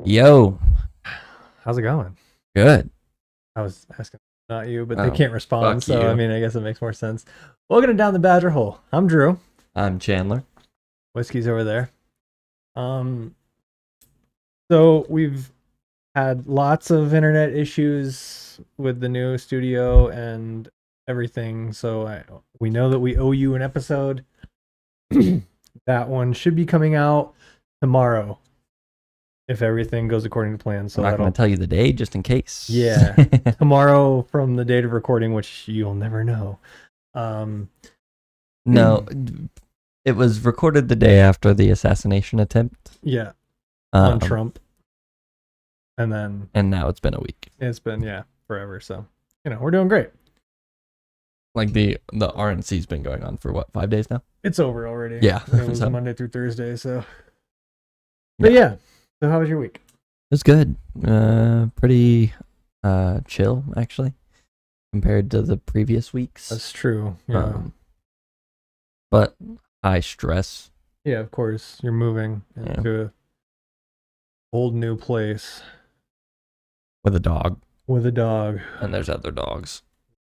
Yo, How's it going? good. I was asking, not you, but they Oh, can't respond. fuck So, I you. mean, I guess it makes more sense. Welcome to Down the Badger Hole. I'm Drew. I'm Chandler. Whiskey's over there. Um, so we've had lots of internet issues with the new studio and everything. So we know that we owe you an episode. That one should be coming out tomorrow if everything goes according to plan. So I'm not going to tell you the day just in case. Yeah. Tomorrow from the date of recording, which you'll never know. No, it was recorded the day after the assassination attempt. Yeah, on Um, Trump. And then And now it's been a week. it's been, forever. So, we're doing great. Like the RNC's been going on for what, 5 days now? It's over already. Yeah. It was So- Monday through Thursday. So, but yeah. So, how was your week? It's good. Pretty chill, actually, compared to the previous weeks. That's true. Yeah. But high stress. Yeah, of course. You're moving Yeah. into a old new place With a dog. with a dog. And there's other dogs.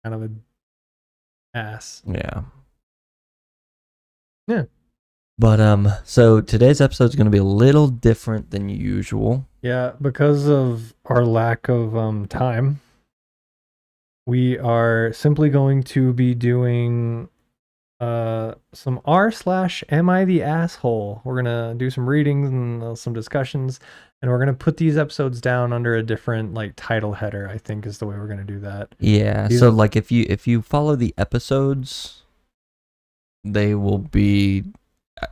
Kind of an ass. Yeah. Yeah. But so today's episode is going to be a little different than usual. Yeah, because of our lack of time, we are simply going to be doing some r/am I the asshole. We're gonna do some readings and some discussions, and we're gonna put these episodes down under a different title header. I think is the way we're gonna do that. Yeah. These- So like if you follow the episodes,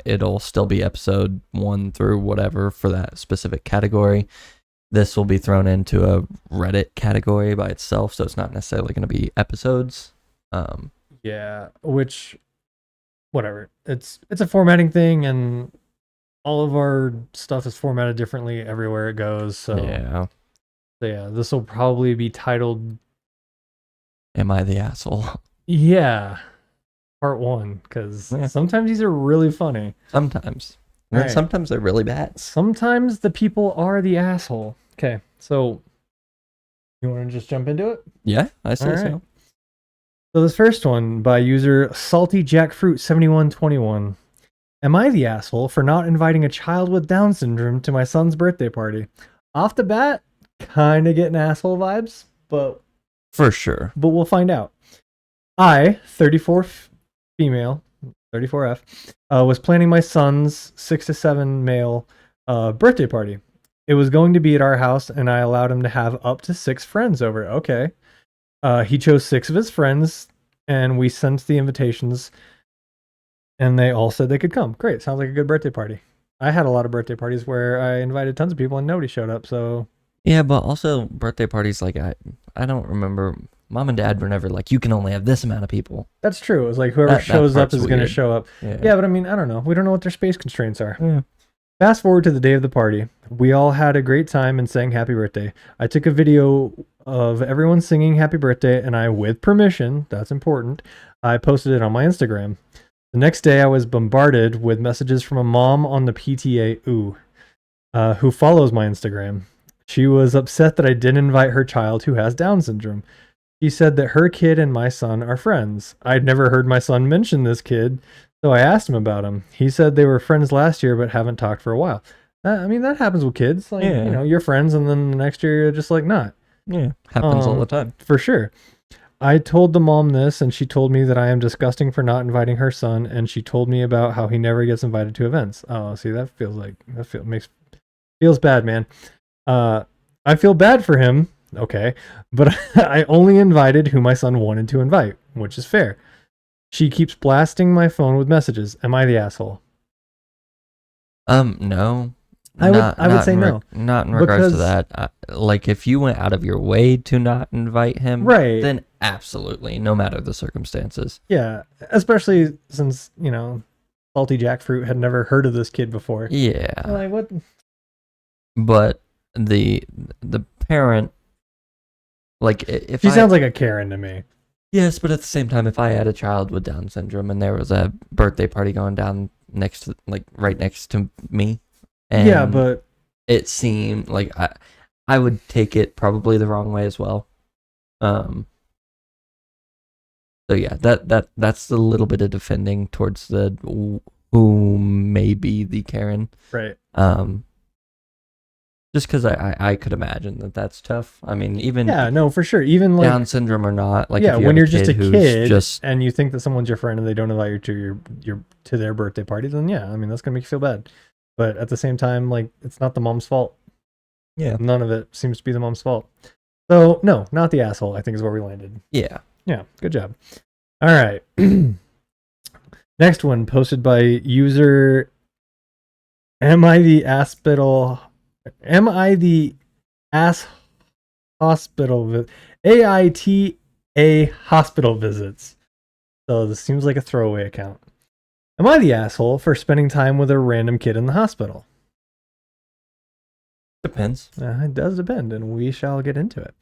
it'll still be episode 1 through whatever for that specific category. This will be thrown into a Reddit category by itself, so it's not necessarily going to be episodes. Yeah, which whatever. It's a formatting thing, and all of our stuff is formatted differently everywhere it goes. So Yeah. this will probably be titled Am I the asshole? Part 1, because Yeah. sometimes these are really funny. Sometimes. And Right. sometimes they're really bad. Sometimes the people are the asshole. Okay, so you want to just jump into it? Yeah, I say All so. right. So this first one by user Salty Jackfruit 7121. Am I the asshole for not inviting a child with Down syndrome to my son's birthday party? Off the bat, kind of getting asshole vibes, but For sure. we'll find out. I, 34 female, 34F, was planning my son's 6 to 7 male birthday party. It was going to be at our house, and I allowed him to have up to 6 friends over. Okay. He chose 6 of his friends, and we sent the invitations, and they all said they could come. Great. Sounds like a good birthday party. I had a lot of birthday parties where I invited tons of people, and nobody showed up, so... Yeah, but also birthday parties, like I don't remember. Mom and Dad were never like, you can only have this amount of people. That's true. It was like whoever That shows up part's is going to weird. show up. Yeah. Yeah, but I mean, I don't know. We don't know what their space constraints are. Yeah. Fast forward to the day of the party. We all had a great time and sang happy birthday. I took a video of everyone singing happy birthday, and I, with permission, that's important, I posted it on my Instagram. The next day, I was bombarded with messages from a mom on the PTA, who follows my Instagram. She was upset that I didn't invite her child who has Down syndrome. She said that her kid and my son are friends. I'd never heard my son mention this kid, so I asked him about him. He said they were friends last year but haven't talked for a while. I mean, that happens with kids. Like, Yeah. you're friends, and then the next year you're just like, not. Yeah. Happens all the time. For sure. I told the mom this, and she told me that I am disgusting for not inviting her son, and she told me about how he never gets invited to events. Oh, see, that feels like, feels bad, man. I feel bad for him, okay, but I only invited who my son wanted to invite, which is fair. She keeps blasting my phone with messages. Am I the asshole? No. I would say no. Not in regards to Because- that. Like, if you went out of your way to not invite him, Right. then absolutely, no matter the circumstances. Yeah, especially since, Salty Jackfruit had never heard of this kid before. Yeah. Like, what? But the parent, like, if She sounds like a Karen to me. Yes, but at the same time, if I had a child with Down syndrome and there was a birthday party going down right next to me, and Yeah, but it seemed like I would take it probably the wrong way as well. So yeah, that's a little bit of defending towards the who may be the Karen. Right. Just because I could imagine that's tough. I mean, even Yeah, no, for sure. Even like Down syndrome or not, like yeah, if you when have you're just a who's kid and you think that someone's your friend and they don't invite you to your to their birthday party, then yeah, I mean that's gonna make you feel bad. But at the same time, like it's not the mom's fault. yeah, None of it seems to be the mom's fault. So no, not the asshole, I think is where we landed. yeah. Yeah, good job. All right. Next one posted by user Am I the ass hospital AITA hospital visits? So this seems like a throwaway account. Am I the asshole for spending time with a random kid in the hospital? Depends. It does depend, and we shall get into it.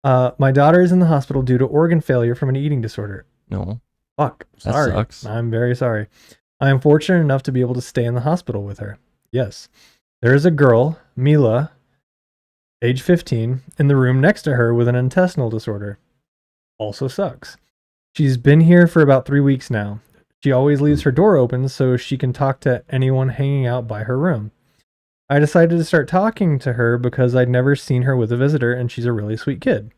My daughter is in the hospital due to organ failure from an eating disorder. No. Fuck. Sorry. That sucks. I'm very sorry. I am fortunate enough to be able to stay in the hospital with her. Yes. There is a girl, Mila, age 15, in the room next to her with an intestinal disorder. Also sucks. She's been here for about 3 weeks now. She always leaves her door open so she can talk to anyone hanging out by her room. I decided to start talking to her because I'd never seen her with a visitor and she's a really sweet kid.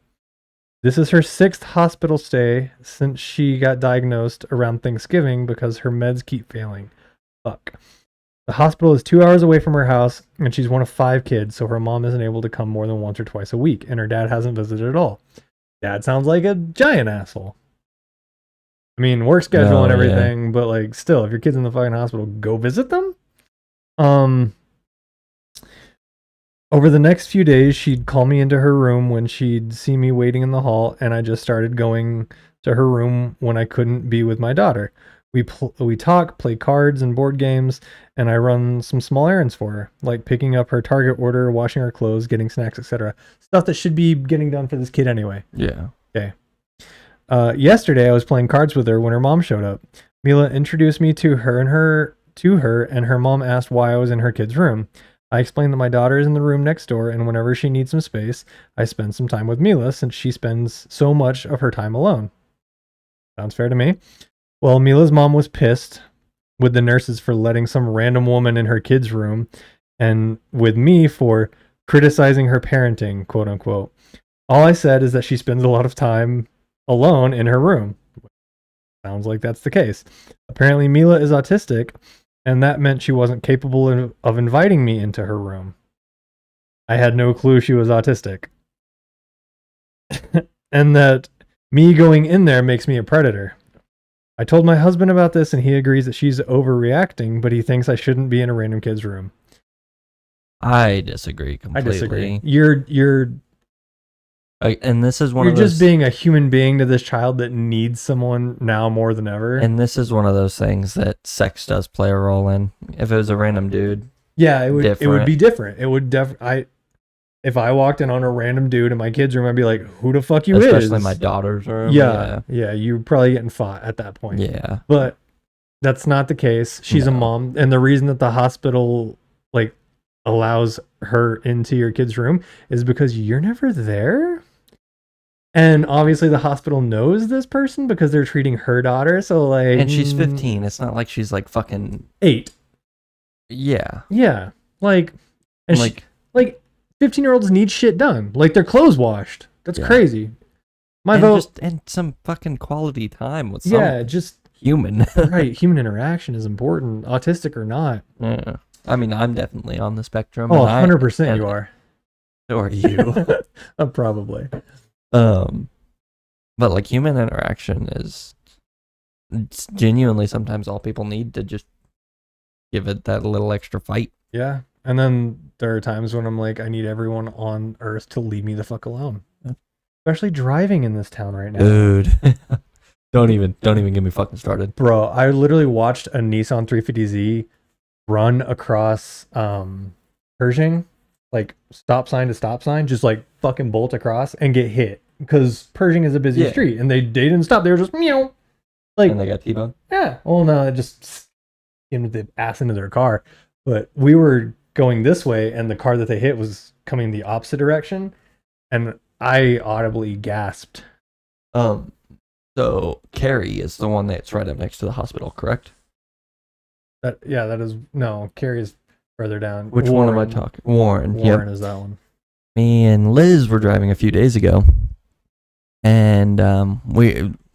This is her 6th hospital stay since she got diagnosed around Thanksgiving because her meds keep failing. Fuck. The hospital is 2 hours away from her house, and she's one of 5 kids, so her mom isn't able to come more than once or twice a week, and her dad hasn't visited at all. Dad sounds like a giant asshole. I mean, work schedule and everything, but like, still, if your kid's in the fucking hospital, go visit them. Over the next few days, she'd call me into her room when she'd see me waiting in the hall, and I just started going to her room when I couldn't be with my daughter. We talk, play cards and board games, and I run some small errands for her, like picking up her Target order, washing her clothes, getting snacks, etc. Stuff that should be getting done for this kid anyway. Yeah. Okay. Yesterday, I was playing cards with her when her mom showed up. Mila introduced me to her, and her mom asked why I was in her kid's room. I explained that my daughter is in the room next door, and whenever she needs some space, I spend some time with Mila since she spends so much of her time alone. Sounds fair to me. Well, Mila's mom was pissed with the nurses for letting some random woman in her kid's room and with me for criticizing her parenting, quote unquote. All I said is that she spends a lot of time alone in her room. Sounds like that's the case. Apparently, Mila is autistic, and that meant she wasn't capable of inviting me into her room. I had no clue she was autistic. And that me going in there makes me a predator. I told my husband about this and he agrees that she's overreacting, but he thinks I shouldn't be in a random kid's room. I disagree completely. I disagree. You're and this is one of those... You're just being a human being to this child that needs someone now more than ever. And this is one of those things that sex does play a role in. If it was a random dude, yeah, it would be different. It would if I walked in on a random dude in my kid's room, I'd be like, who the fuck you is? Especially my daughter's room. Yeah, you're probably getting fought at that point. Yeah. But that's not the case. She's a mom. And the reason that the hospital like allows her into your kid's room is because you're never there. And obviously the hospital knows this person because they're treating her daughter. So like, and she's 15. It's not like she's like fucking 8. Yeah. Yeah. Like, and like 15-year-olds need shit done. Like their clothes washed. That's crazy. My vote. And some fucking quality time with just human. Right. Human interaction is important, autistic or not. Yeah. I mean, I'm definitely on the spectrum. Oh, 100% you are. So are you. Probably. But like human interaction is genuinely sometimes all people need to just give it that little extra fight. Yeah. And then there are times when I'm like, I need everyone on earth to leave me the fuck alone. Yeah. Especially driving in this town right now. Dude. Don't even get me fucking started. Bro, I literally watched a Nissan 350Z run across Pershing, like stop sign to stop sign, just like fucking bolt across and get hit. Because Pershing is a busy street and they didn't stop. They were just meow. Like, and they got T-boned? Yeah. Well, no, it just skimmed the ass into their car. But we were going this way, and the car that they hit was coming the opposite direction, and I audibly gasped. So Carrie is the one that's right up next to the hospital, correct? That is no. Carrie's further down. Which one am I talking? Warren. Warren is that one. Me and Liz were driving a few days ago, and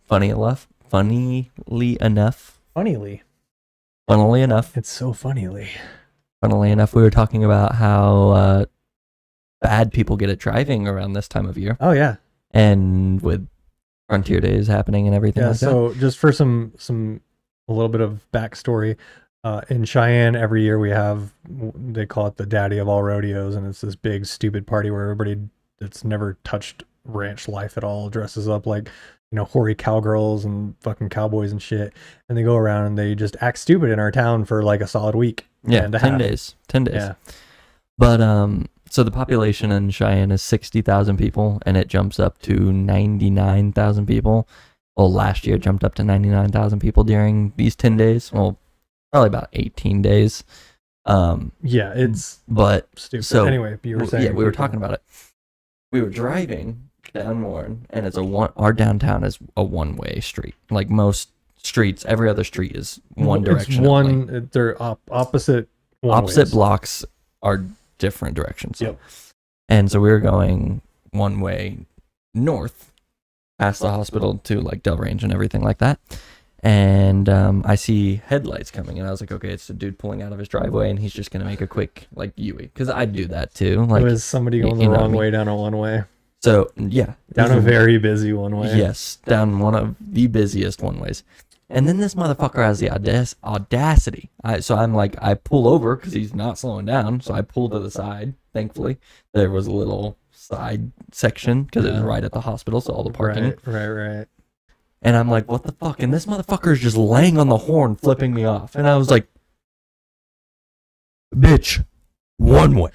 funnily enough, It's so funnily. we were talking about how bad people get at driving around this time of year. Oh yeah, and with Frontier Days happening and everything. Yeah. Like So just for a little bit of backstory. In Cheyenne, every year they call it the Daddy of all rodeos, and it's this big stupid party where everybody that's never touched ranch life at all dresses up like, hoary cowgirls and fucking cowboys and shit, and they go around and they just act stupid in our town for like a solid week. Yeah, 10 days. Yeah. But so the population in Cheyenne is 60,000 people, and it jumps up to 99,000 people. Well, last year it jumped up to 99,000 people during these 10 days. Well, probably about 18 days. Yeah, it's stupid. So anyway, you were saying. Yeah, we were talking about it. We were driving down Warren, and our downtown is a one-way street. Like most streets, every other street is one direction. They're opposite. Opposite blocks are different directions. Yep. And so we were going one way north, past the hospital to like Delrange and everything like that. And I see headlights coming, and I was like, okay, it's a dude pulling out of his driveway, and he's just going to make a quick, like, U-turn. Because I'd do that, too. Like, it was somebody going the wrong way down a one-way. So, yeah. Down a very busy one-way. Yes, down one of the busiest one-ways. And then this motherfucker has the audacity. So I'm like, I pull over, because he's not slowing down, so I pull to the side, thankfully. There was a little side section, because it was right at the hospital, so all the parking. Right. And I'm like, what the fuck? And this motherfucker is just laying on the horn, flipping me off. And I was like, bitch, one way.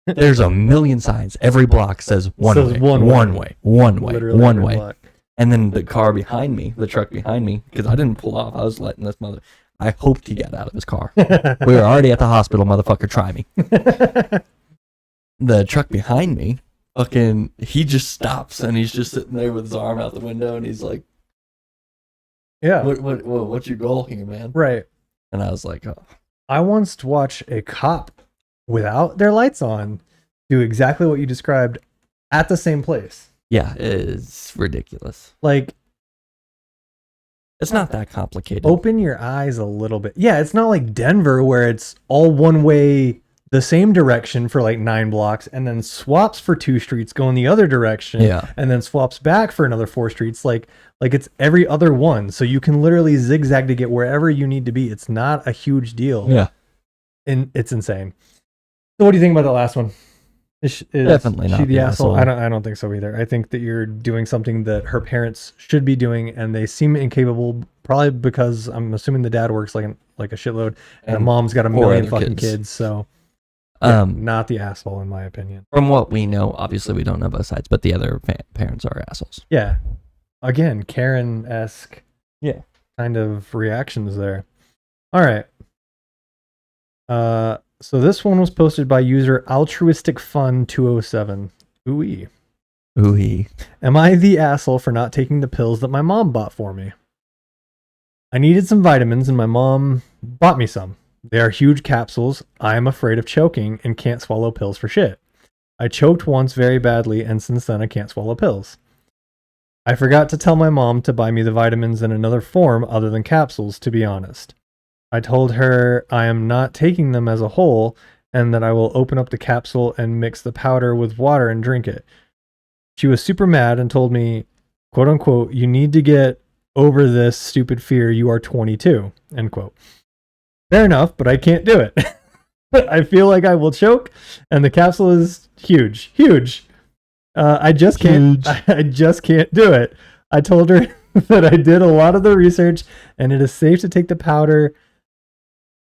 There's a million signs. Every block says one way. One way. Block. And then the car behind me, the truck behind me, because I didn't pull off. I was letting this I hoped he got out of his car. We were already at the hospital, motherfucker, try me. The truck behind me, he just stops, and he's just sitting there with his arm out the window, and he's like, yeah. What's your goal here, man? Right. And I was like, oh. I once watched a cop without their lights on do exactly what you described at the same place. Yeah, it's ridiculous. Like, it's not that complicated. Open your eyes a little bit. Yeah, it's not like Denver where it's all one way, the same direction for like 9 blocks, and then swaps for 2 streets going the other direction. Yeah. And then swaps back for another 4 streets. Like it's every other one. So you can literally zigzag to get wherever you need to be. It's not a huge deal. Yeah. And it's insane. So what do you think about the last one? Is Definitely not she the asshole? asshole. I don't think so either. I think that you're doing something that her parents should be doing, and they seem incapable. Probably because I'm assuming the dad works like a shitload, and the mom's got a million fucking kids. So, not the asshole in my opinion. From what we know, obviously we don't know both sides, but the other parents are assholes. Yeah, again, Karen-esque. Yeah, kind of reactions there. All right. So this one was posted by user altruisticfun207. Ooh-ee. Ooh-ee. Am I the asshole for not taking the pills that my mom bought for me? I needed some vitamins and my mom bought me some. They are huge capsules. I am afraid of choking and can't swallow pills for shit. I choked once very badly, and since then I can't swallow pills. I forgot to tell my mom to buy me the vitamins in another form other than capsules, to be honest. I told her I am not taking them as a whole and that I will open up the capsule and mix the powder with water and drink it. She was super mad and told me, quote unquote, you need to get over this stupid fear. You are 22, end quote. Fair enough, but I can't do it. I feel like I will choke, and the capsule is huge. I just can't do it. I told her that I did a lot of the research and it is safe to take the powder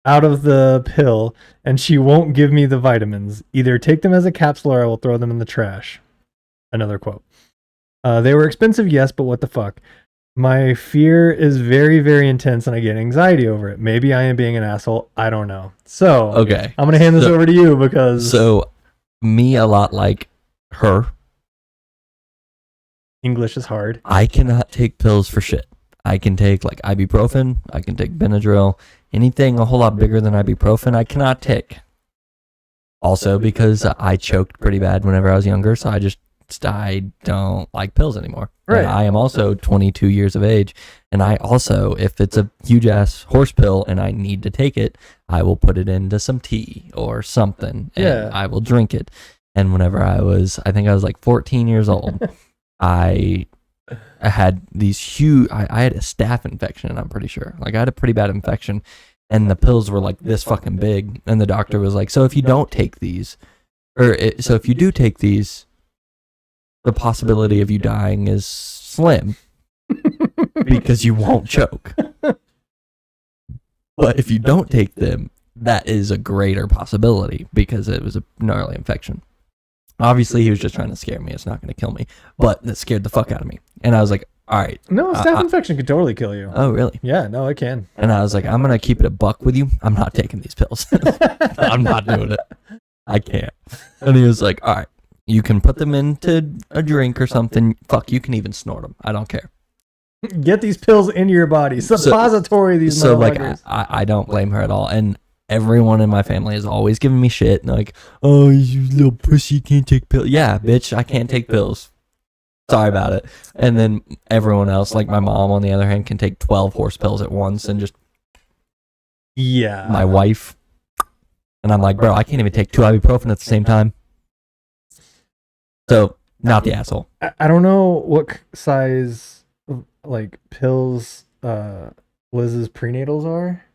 out of the pill, and she won't give me the vitamins. Either take them as a capsule or I will throw them in the trash. Another quote. They were expensive, yes, but what the fuck? My fear is very, very intense and I get anxiety over it. Maybe I am being an asshole. I don't know. So, Okay. I'm going to hand this over to you because... So, me a lot like her. English is hard. I cannot take pills for shit. I can take like ibuprofen. I can take Benadryl. Anything a whole lot bigger than ibuprofen, I cannot take. Also because I choked pretty bad whenever I was younger, so I don't like pills anymore. Right. And I am also 22 years of age, and I also, if it's a huge ass horse pill and I need to take it, I will put it into some tea or something, and I will drink it. And whenever I think I was like 14 years old, I had these huge, I had a staph infection, I'm pretty sure. Like I had a pretty bad infection, and the pills were like this fucking big, and the doctor was like, so if you don't take these, so if you do take these, the possibility of you dying is slim because you won't choke. But if you don't take them, that is a greater possibility because it was a gnarly infection. Obviously, he was just trying to scare me. It's not going to kill me. But that scared the fuck out of me. And I was like, all right. No, staph infection could totally kill you. Oh, really? Yeah, no, it can. And I was like, I'm going to keep it a buck with you. I'm not taking these pills. I'm not doing it. I can't. And he was like, all right. You can put them into a drink or something. Fuck, you can even snort them. I don't care. Get these pills into your body. Suppository these So, like, I I don't blame her at all. And everyone in my family has always given me shit. Like, oh, you little pussy, you can't take pills. Yeah, bitch, I can't take pills. Sorry about it. And then everyone else, like my mom, on the other hand, can take 12 horse pills at once and just... Yeah. My wife. And I'm like, bro, I can't even take 2 ibuprofen at the same time. So, not the asshole. I don't know what size like pills Liz's prenatals are.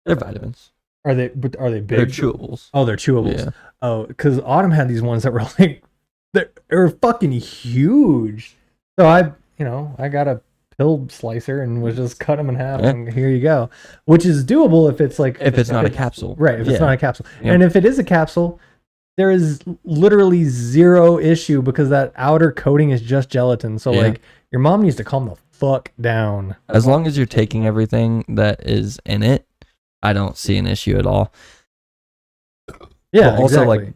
They're vitamins. Are they big? They're chewables. Oh, they're chewables. Yeah. Oh, because Autumn had these ones that were like they're fucking huge. So I got a pill slicer and was just cut them in half and here you go. Which is doable if it's like if it's not a capsule. Right, if it's not a capsule. Yeah. And if it is a capsule, there is literally zero issue because that outer coating is just gelatin. So like your mom needs to calm the fuck down. As long as you're taking everything that is in it, I don't see an issue at all. Yeah, but also exactly. like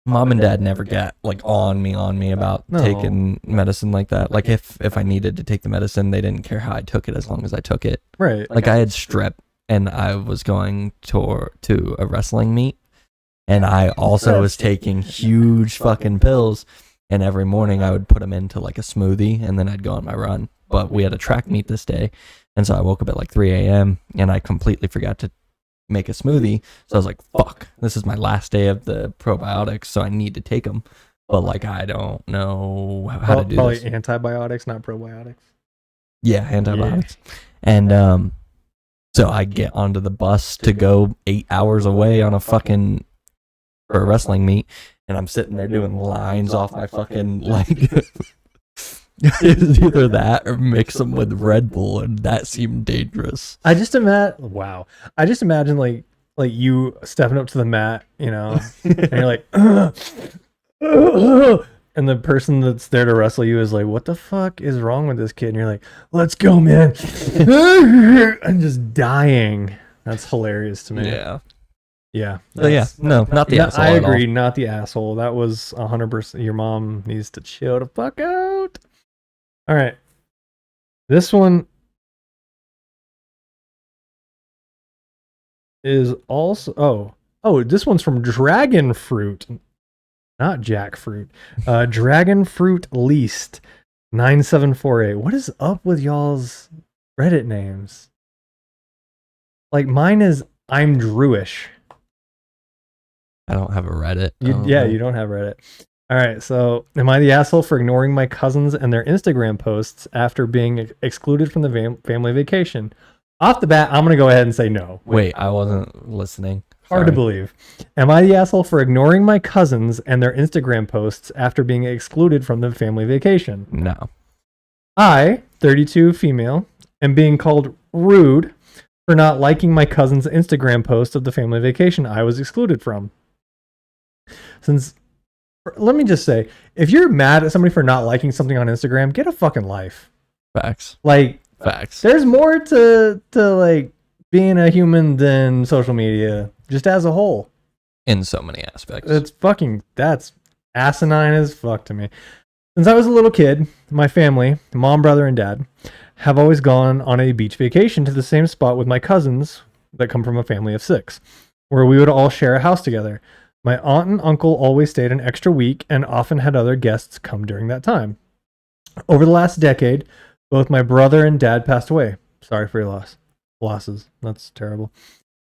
mom and dad never got like on me about taking medicine like that. Like if I needed to take the medicine, they didn't care how I took it as long as I took it. Right. Like I had strep and I was going to a wrestling meet. And I also was taking huge fucking pills. And every morning I would put them into like a smoothie and then I'd go on my run. But we had a track meet this day. And so I woke up at like 3 a.m. and I completely forgot to make a smoothie. So I was like, fuck, this is my last day of the probiotics. So I need to take them. But like, I don't know how to do this. Probably antibiotics, not probiotics. Yeah, antibiotics. And so I get onto the bus to go 8 hours away on a fucking... for a wrestling meet, and I'm sitting there doing lines off my fucking like it's either that or mix them with Red Bull, and that seemed dangerous. I just imagine like you stepping up to the mat, and you're like and the person that's there to wrestle you is like, what the fuck is wrong with this kid? And you're like, let's go, man. I'm just dying. That's hilarious to me. Yeah. No, not the asshole. I agree, not the asshole. That was 100%. Your mom needs to chill the fuck out. All right. This one is also this one's from Dragon Fruit, not jackfruit. Dragon Fruit Least 9748. What is up with y'all's Reddit names? Like mine is I'm Drewish. I don't have a Reddit. You don't have Reddit. All right, so am I the asshole for ignoring my cousins and their Instagram posts after being excluded from the family vacation? Off the bat, I'm going to go ahead and say no. Wait, I wasn't listening. Hard to believe. Am I the asshole for ignoring my cousins and their Instagram posts after being excluded from the family vacation? No. I, 32 female, am being called rude for not liking my cousin's Instagram post of the family vacation I was excluded from. Let me just say, if you're mad at somebody for not liking something on Instagram, get a fucking life. Facts. Like, Facts. There's more to like being a human than social media, just as a whole. In so many aspects. That's asinine as fuck to me. Since I was a little kid, my family, mom, brother, and dad, have always gone on a beach vacation to the same spot with my cousins that come from a family of 6, where we would all share a house together. My aunt and uncle always stayed an extra week and often had other guests come during that time. Over the last decade, both my brother and dad passed away. Sorry for your losses. That's terrible.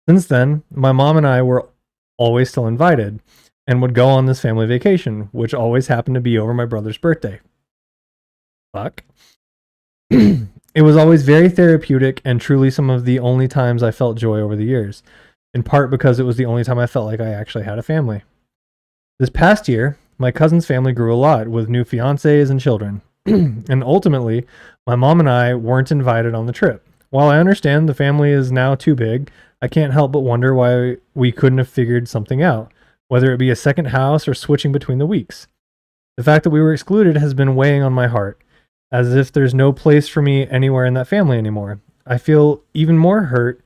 Since then, my mom and I were always still invited and would go on this family vacation, which always happened to be over my brother's birthday. Fuck. It was always very therapeutic and truly some of the only times I felt joy over the years, in part because it was the only time I felt like I actually had a family. This past year, my cousin's family grew a lot with new fiancés and children, and ultimately, my mom and I weren't invited on the trip. While I understand the family is now too big, I can't help but wonder why we couldn't have figured something out, whether it be a second house or switching between the weeks. The fact that we were excluded has been weighing on my heart, as if there's no place for me anywhere in that family anymore. I feel even more hurt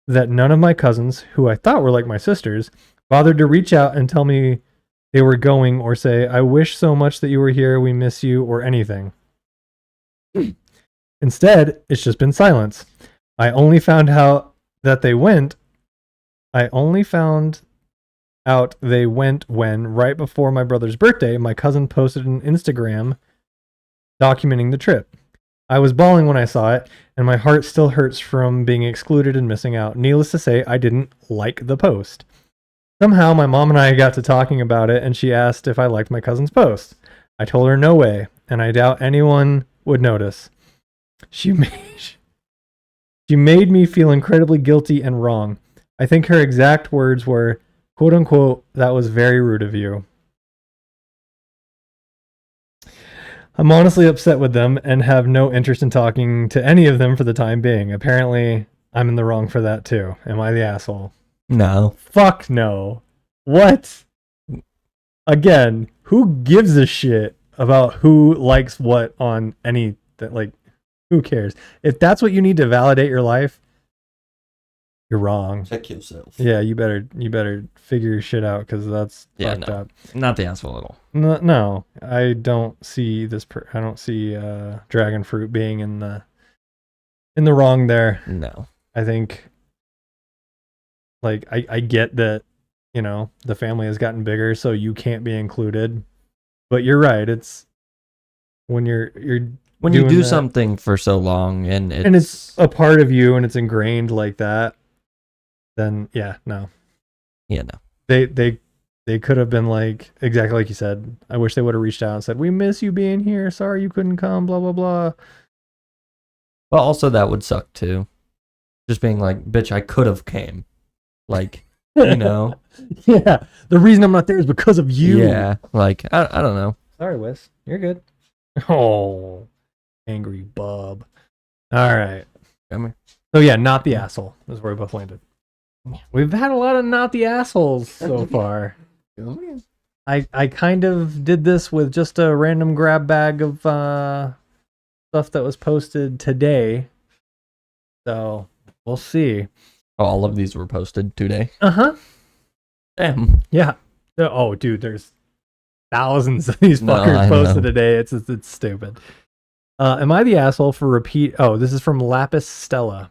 that none of my cousins, who I thought were like my sisters, bothered to reach out and tell me they were going or say, "I wish so much that you were here, we miss you," or anything. Instead, it's just been silence. I only found out they went when, right before my brother's birthday, my cousin posted an Instagram documenting the trip. I was bawling when I saw it, and my heart still hurts from being excluded and missing out. Needless to say, I didn't like the post. Somehow, my mom and I got to talking about it, and she asked if I liked my cousin's post. I told her no way, and I doubt anyone would notice. She made me feel incredibly guilty and wrong. I think her exact words were, quote unquote, "That was very rude of you." I'm honestly upset with them and have no interest in talking to any of them for the time being. Apparently, I'm in the wrong for that too. Am I the asshole? No. Fuck no. What? Again, who gives a shit about who likes what on any, like, who cares? If that's what you need to validate your life, you're wrong. Check yourself. Yeah, you better figure your shit out, because that's fucked up. Not the asshole at all. No, I don't see I don't see dragon fruit being in the wrong there. No. I think, like, I get that, you know, the family has gotten bigger, so you can't be included. But you're right. It's when when you do something for so long and it's a part of you and it's ingrained like that, then no. They could have been like, exactly like you said, I wish they would have reached out and said, "We miss you being here. Sorry you couldn't come, blah, blah, blah." But also that would suck too. Just being like, "Bitch, I could have came." Like, you know. Yeah. The reason I'm not there is because of you. Yeah. Like, I don't know. Sorry, Wes. You're good. Oh, angry bub. All right. Come here. So yeah, not the asshole is where we both landed. We've had a lot of not the assholes so far. I kind of did this with just a random grab bag of stuff that was posted today. So we'll see. Oh, all of these were posted today. Uh-huh. Damn. Yeah. Oh, dude, there's thousands of these fuckers posted today. It's stupid. Am I the asshole for this is from Lapis Stella.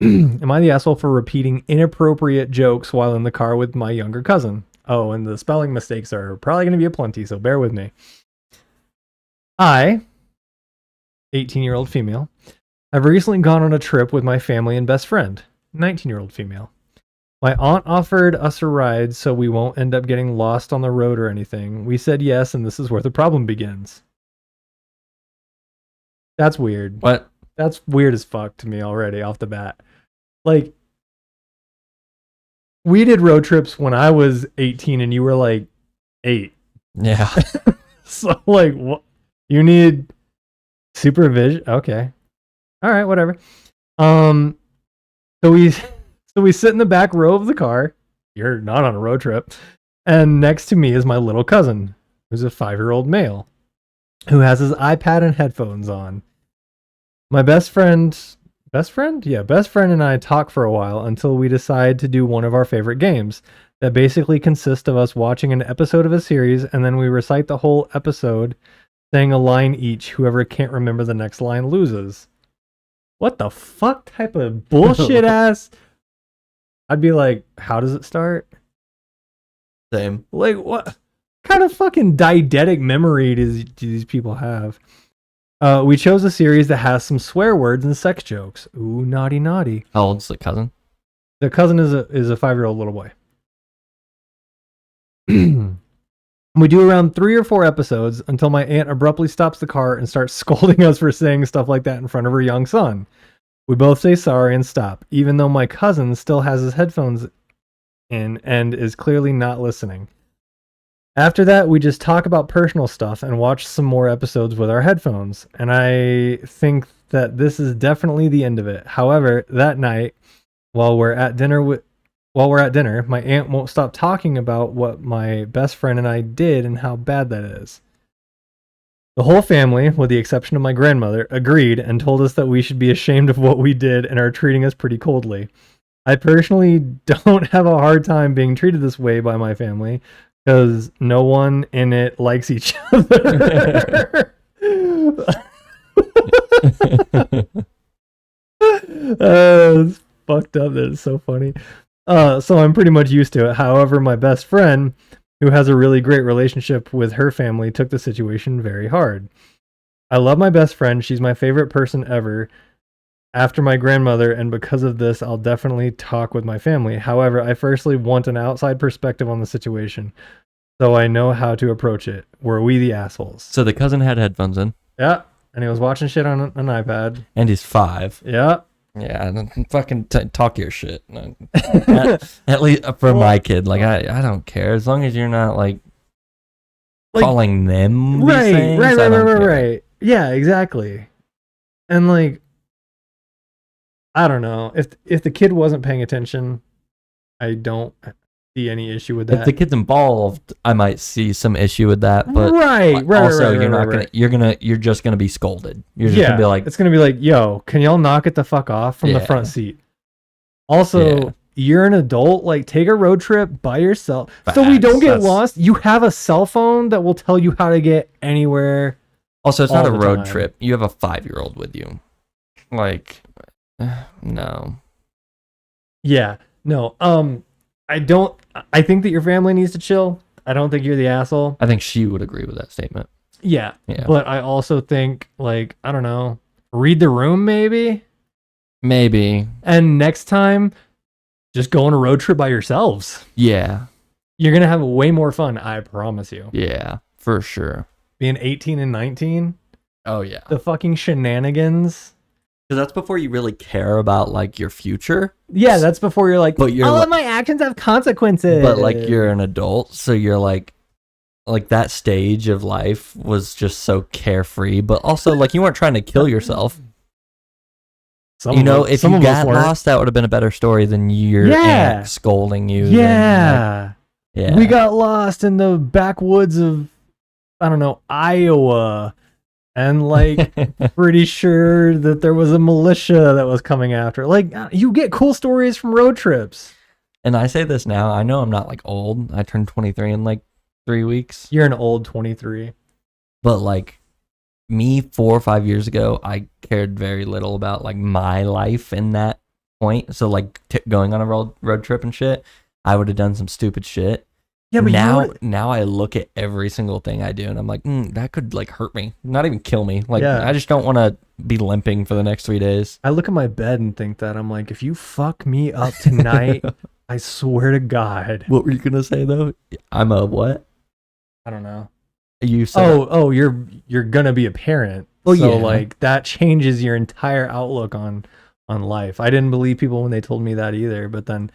Am I the asshole for repeating inappropriate jokes while in the car with my younger cousin? Oh, and the spelling mistakes are probably going to be aplenty, so bear with me. I, 18-year-old female, have recently gone on a trip with my family and best friend, 19-year-old female. My aunt offered us a ride so we won't end up getting lost on the road or anything. We said yes, and this is where the problem begins. That's weird. What? That's weird as fuck to me already off the bat. Like, we did road trips when I was 18 and you were like 8. Yeah. So, like, what? You need supervision? Okay. All right, whatever. So we sit in the back row of the car. You're not on a road trip. And next to me is my little cousin, who's a 5-year-old male, who has his iPad and headphones on. My best friend, yeah, best friend and I talk for a while until we decide to do one of our favorite games that basically consists of us watching an episode of a series and then we recite the whole episode, saying a line each. Whoever can't remember the next line loses. What the fuck type of bullshit ass? I'd be like, how does it start? Same. Like, what kind of fucking deidetic memory do these people have? We chose a series that has some swear words and sex jokes. Ooh, naughty, naughty. How old's the cousin? The cousin is a 5-year-old little boy. We do around 3 or 4 episodes until my aunt abruptly stops the car and starts scolding us for saying stuff like that in front of her young son. We both say sorry and stop, even though my cousin still has his headphones in and is clearly not listening. After that, we just talk about personal stuff and watch some more episodes with our headphones, and I think that this is definitely the end of it. However, that night, while we're at dinner, my aunt won't stop talking about what my best friend and I did and how bad that is. The whole family, with the exception of my grandmother, agreed and told us that we should be ashamed of what we did and are treating us pretty coldly. I personally don't have a hard time being treated this way by my family because no one in it likes each other. It's fucked up. That is so funny. So I'm pretty much used to it. However, my best friend, who has a really great relationship with her family, took the situation very hard. I love my best friend. She's my favorite person ever after my grandmother, and because of this, I'll definitely talk with my family. However, I firstly want an outside perspective on the situation, so I know how to approach it. Were we the assholes? So the cousin had headphones in. Yeah, and he was watching shit on an iPad. And he's 5. Yeah. Yeah, fucking talk your shit. At least for my kid, like I don't care as long as you're not like calling them these things, right. Yeah, exactly. And like, I don't know if the kid wasn't paying attention, I don't see any issue with that. If the kid's involved, I might see some issue with that. But you're just gonna be scolded. You're just gonna be like, it's gonna be like, yo, can y'all knock it the fuck off from the front seat? Also, you're an adult. Like, take a road trip by yourself, so we don't get lost. You have a cell phone that will tell you how to get anywhere. Also, it's not a road trip. You have a 5-year-old with you. Like, no. Yeah, no. I think that your family needs to chill. I don't think you're the asshole. I think she would agree with that statement. Yeah. But I also think, like, I don't know, read the room maybe. And next time, just go on a road trip by yourselves. Yeah. You're going to have way more fun, I promise you. Yeah, for sure. Being 18 and 19. Oh, yeah. The fucking shenanigans. Because that's before you really care about, like, your future. Yeah, that's before you're like, all of my actions have consequences. But, like, you're an adult, so you're like that stage of life was just so carefree. But also, like, you weren't trying to kill yourself. If you got lost, that would have been a better story than your aunt scolding you. Yeah. We got lost in the backwoods of, I don't know, Iowa. And, like, pretty sure that there was a militia that was coming after. Like, you get cool stories from road trips. And I say this now. I know I'm not, like, old. I turned 23 in, like, 3 weeks. You're an old 23. But, like, me 4 or 5 years ago, I cared very little about, like, my life in that point. So, like, going on a road trip and shit, I would have done some stupid shit. Yeah, but now I look at every single thing I do and I'm like, that could like hurt me, not even kill me. Like, I just don't want to be limping for the next 3 days. I look at my bed and think that I'm like, if you fuck me up tonight, I swear to God. What were you gonna say though? I'm a what? I don't know. You said you're gonna be a parent. Oh, so like that changes your entire outlook on life. I didn't believe people when they told me that either, but then.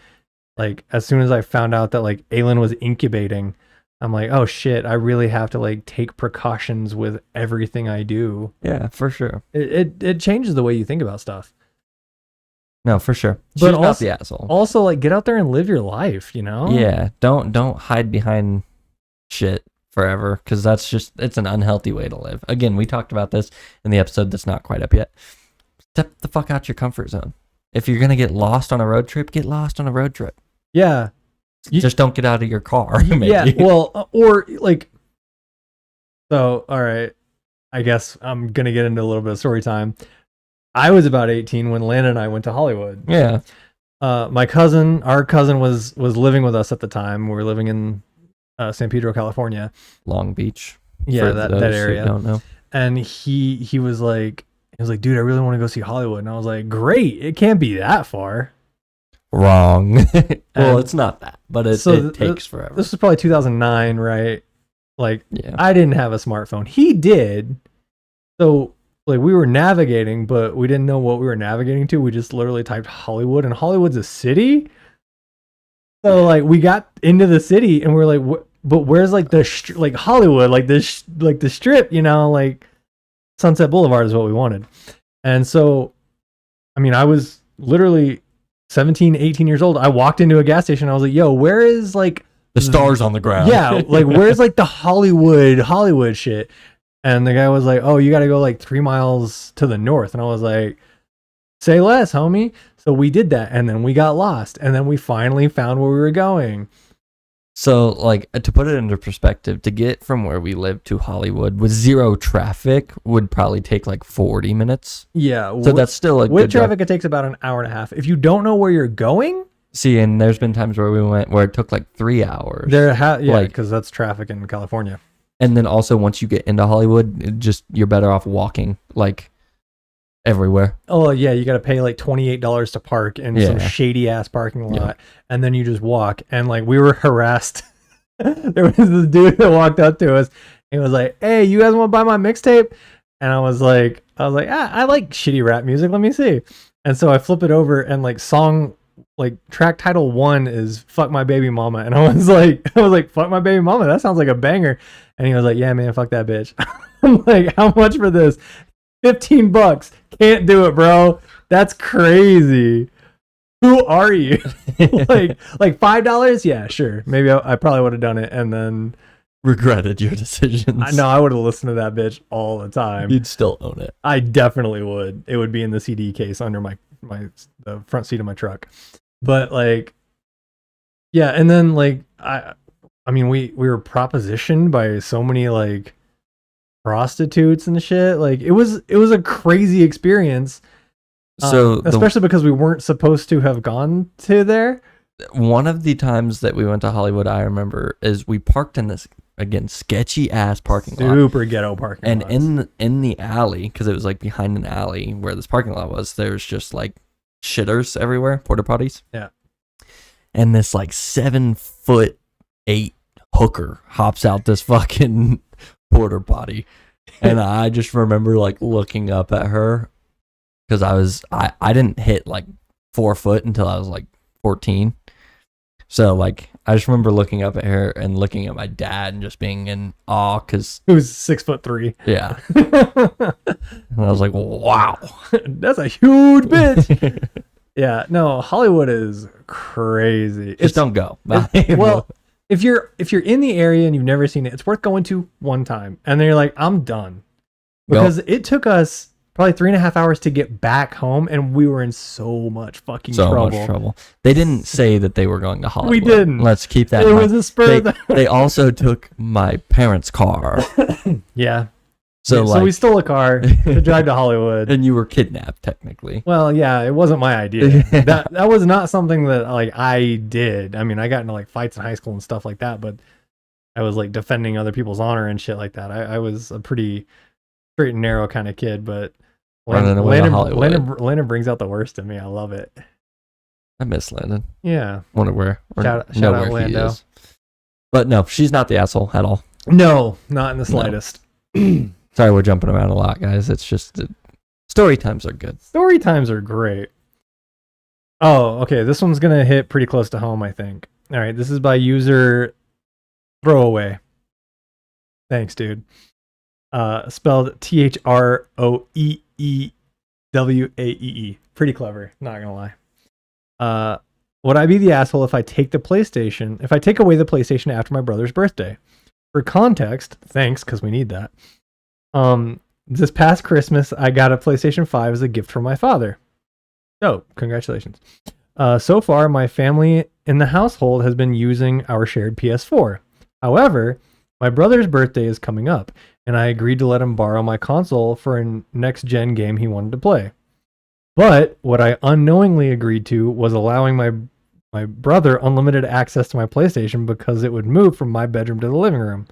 Like, as soon as I found out that, like, Aylin was incubating, I'm like, oh, shit, I really have to, like, take precautions with everything I do. Yeah, for sure. It changes the way you think about stuff. No, for sure. She's but not the asshole. Also, like, get out there and live your life, you know? Yeah, don't hide behind shit forever, because it's an unhealthy way to live. Again, we talked about this in the episode that's not quite up yet. step the fuck out your comfort zone. If you're gonna get lost on a road trip, get lost on a road trip. Yeah. Just don't get out of your car. Maybe. Yeah. Well, or like, so, all right. I guess I'm going to get into a little bit of story time. I was about 18 when Lana and I went to Hollywood. Yeah. Our cousin was living with us at the time. We were living in San Pedro, California. Long Beach. Yeah, that area. Who don't know. And he was like, dude, I really want to go see Hollywood. And I was like, great. It can't be that far. Wrong. Well, it's not that, but it takes forever. This was probably 2009, right? Like, yeah. I didn't have a smartphone. He did. So, like, we were navigating, but we didn't know what we were navigating to. We just literally typed Hollywood, and Hollywood's a city. So, like, we got into the city, and we're like, but where's, like, like, Hollywood? Like, this, like, the strip, you know? Like, Sunset Boulevard is what we wanted. And so, I mean, I was literally 17, 18 years old. I walked into a gas station. I was like, yo, where is, like, the stars on the ground? Yeah, like, where's, like, the Hollywood shit? And the guy was like, oh, you got to go, like, 3 miles to the north. And I was like, say less, homie. So we did that, and then we got lost, and then we finally found where we were going. So, like, to put it into perspective, to get from where we live to Hollywood with zero traffic would probably take like 40 minutes. Yeah. So that's still a with good traffic, it takes about an hour and a half. If you don't know where you're going. See, and there's been times where we went where it took like 3 hours. Yeah, like, because that's traffic in California. And then also once you get into Hollywood, you're better off walking, like, everywhere. Oh yeah, you got to pay like $28 to park in some shady ass parking lot, and then you just walk. And like, we were harassed. There was this dude that walked up to us. He was like, "Hey, you guys want to buy my mixtape?" And I was like, I like shitty rap music. Let me see. And so I flip it over, and like track title 1 is "Fuck My Baby Mama," and I was like, "Fuck My Baby Mama." That sounds like a banger. And he was like, "Yeah, man, fuck that bitch." I'm like, "How much for this?" $15. Can't do it, bro. That's crazy. Who are you? like $5? Yeah, sure. Maybe I probably would have done it and then regretted your decisions. I would have listened to that bitch all the time. You'd still own it. I definitely would. It would be in the CD case under the front seat of my truck. But like, yeah, and then like I mean we were propositioned by so many like prostitutes and shit. Like, it was a crazy experience. So especially because we weren't supposed to have gone to there. One of the times that we went to Hollywood, I remember, is we parked in this, again, sketchy ass parking lot. Super ghetto parking lot. And in the alley, because it was like behind an alley where this parking lot was, there's just like shitters everywhere, porta potties. Yeah. And this like 7'8" hooker hops out this fucking porta potty. And I just remember like looking up at her, because I didn't hit like 4 foot until I was like 14. So like I just remember looking up at her and looking at my dad and just being in awe, because he was 6'3". Yeah. And I was like, wow, that's a huge bitch. Yeah, no, Hollywood is crazy. Just don't go. Well, if you're in the area and you've never seen it, it's worth going to one time, and then you're like, I'm done, because it took us probably 3.5 hours to get back home, and we were in so much fucking trouble. They didn't say that they were going to Hollywood. We didn't. Let's keep that in mind. Was a spur. They also took my parents' car. Yeah. So we stole a car to drive to Hollywood. And you were kidnapped, technically. Well, yeah, it wasn't my idea. That was not something that like I did. I mean, I got into like fights in high school and stuff like that, but I was like defending other people's honor and shit like that. I was a pretty straight and narrow kind of kid, but Landon brings out the worst in me. I love it. I miss Landon. Yeah. Wonder where. Shout out Lando. But no, she's not the asshole at all. No, not in the slightest. Sorry, we're jumping around a lot, guys. It's just story times are good. Story times are great. Oh, okay. This one's going to hit pretty close to home, I think. All right. This is by user Throwaway. Thanks, dude. Spelled THROEEWAEE. Pretty clever. Not going to lie. Would I be the asshole if I take away the PlayStation after my brother's birthday? For context, thanks, because we need that. This past Christmas, I got a PlayStation 5 as a gift from my father. Oh, congratulations. So far, my family in the household has been using our shared PS4. However, my brother's birthday is coming up, and I agreed to let him borrow my console for a next-gen game he wanted to play. But what I unknowingly agreed to was allowing my brother unlimited access to my PlayStation because it would move from my bedroom to the living room.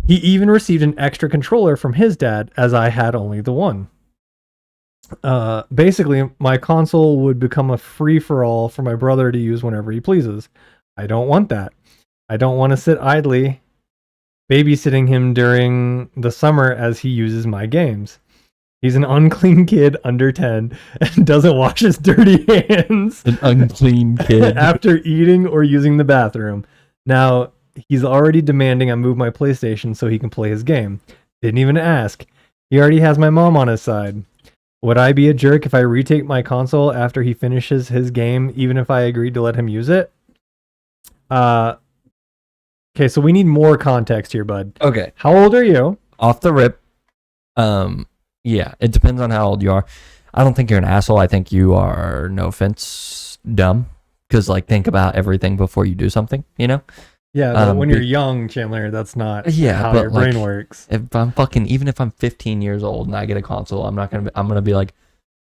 He even received an extra controller from his dad, as I had only the one. Basically, my console would become a free-for-all for my brother to use whenever he pleases. I don't want that. I don't want to sit idly babysitting him during the summer as he uses my games. He's an unclean kid under 10 and doesn't wash his dirty hands. An unclean kid. After eating or using the bathroom. Now, he's already demanding I move my PlayStation so he can play his game. Didn't even ask. He already has my mom on his side. Would I be a jerk if I retake my console after he finishes his game, even if I agreed to let him use it? Okay, so we need more context here, bud. Okay. How old are you? Off the rip. Yeah, it depends on how old you are. I don't think you're an asshole. I think you are, no offense, dumb. Because, like, think about everything before you do something, you know? Yeah, but when you're young, Chandler, that's not how your brain works. If I'm even if I'm 15 years old and I get a console, I'm gonna be like,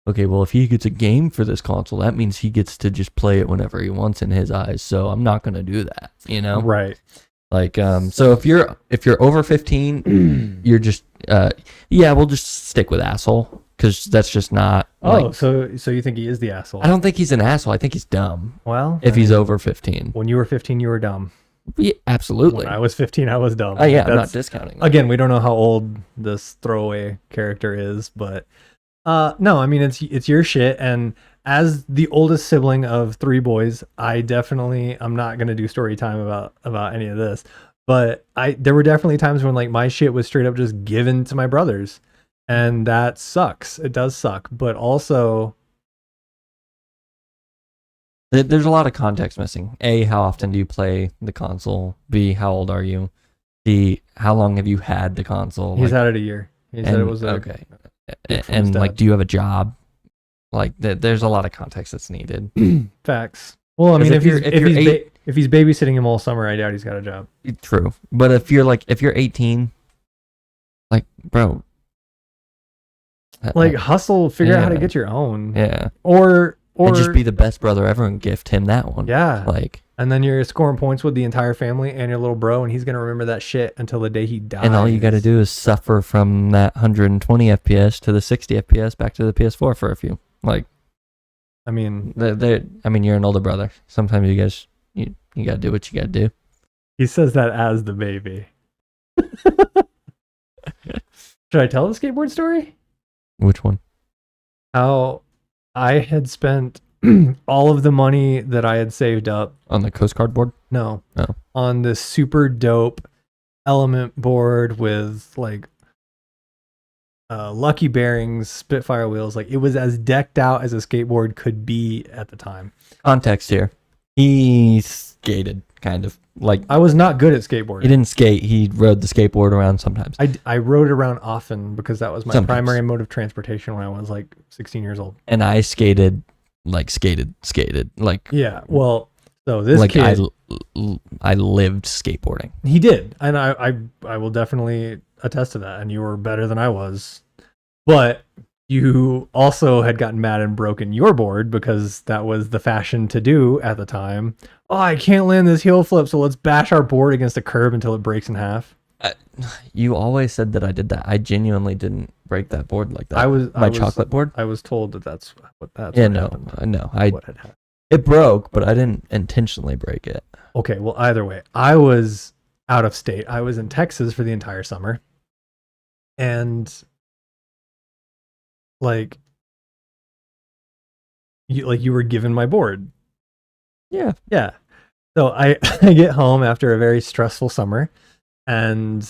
okay, well, if he gets a game for this console, that means he gets to just play it whenever he wants in his eyes. So I'm not gonna do that, you know? Right. Like, so if you're over 15, you're just, yeah, we'll just stick with asshole because that's just not. So you think he is the asshole? I don't think he's an asshole. I think he's dumb. Well, if he's over 15. When you were 15, you were dumb. Yeah, absolutely. When I was 15, I was dumb. Oh yeah, I'm not discounting that. Again, we don't know how old this throwaway character is, but no, I mean it's your shit. And as the oldest sibling of 3 boys, I'm not gonna do story time about any of this. But there were definitely times when like my shit was straight up just given to my brothers, and that sucks. It does suck, but also. There's a lot of context missing. A, how often do you play the console? B, how old are you? C, how long have you had the console? He's had it a year. He said it was okay. And like, do you have a job? Like, there's a lot of context that's needed. Facts. Well, I mean, if he's babysitting him all summer, I doubt he's got a job. True, but if you're 18, like, bro, like hustle, figure out how to get your own. Yeah. Or just be the best brother ever and gift him that one. Yeah. Like, and then you're scoring points with the entire family and your little bro, and he's gonna remember that shit until the day he dies. And all you got to do is suffer from that 120 FPS to the 60 FPS back to the PS4 for a few. Like, I mean, you're an older brother. Sometimes you guys, you got to do what you got to do. He says that as the baby. Should I tell the skateboard story? Which one? How I had spent all of the money that I had saved up on the Coast Guard board. No, oh. On this super dope element board with like lucky bearings, Spitfire wheels. Like, it was as decked out as a skateboard could be at the time. Context here: he skated, kind of. Like, I was not good at skateboarding. He didn't skate. He rode the skateboard around sometimes. I rode it around often because that was my primary mode of transportation when I was like 16 years old. And I skated. Like, yeah. Well, so this like kid, I lived skateboarding. He did, and I will definitely attest to that. And you were better than I was, but you also had gotten mad and broken your board because that was the fashion to do at the time. Oh, I can't land this heel flip, so let's bash our board against a curb until it breaks in half. You always said that I did that. I genuinely didn't break that board like that. Chocolate board. I was told that's what happened. It broke, but I didn't intentionally break it. Okay, well, either way, I was out of state. I was in Texas for the entire summer, and like you were given my board. Yeah. So I get home after a very stressful summer, and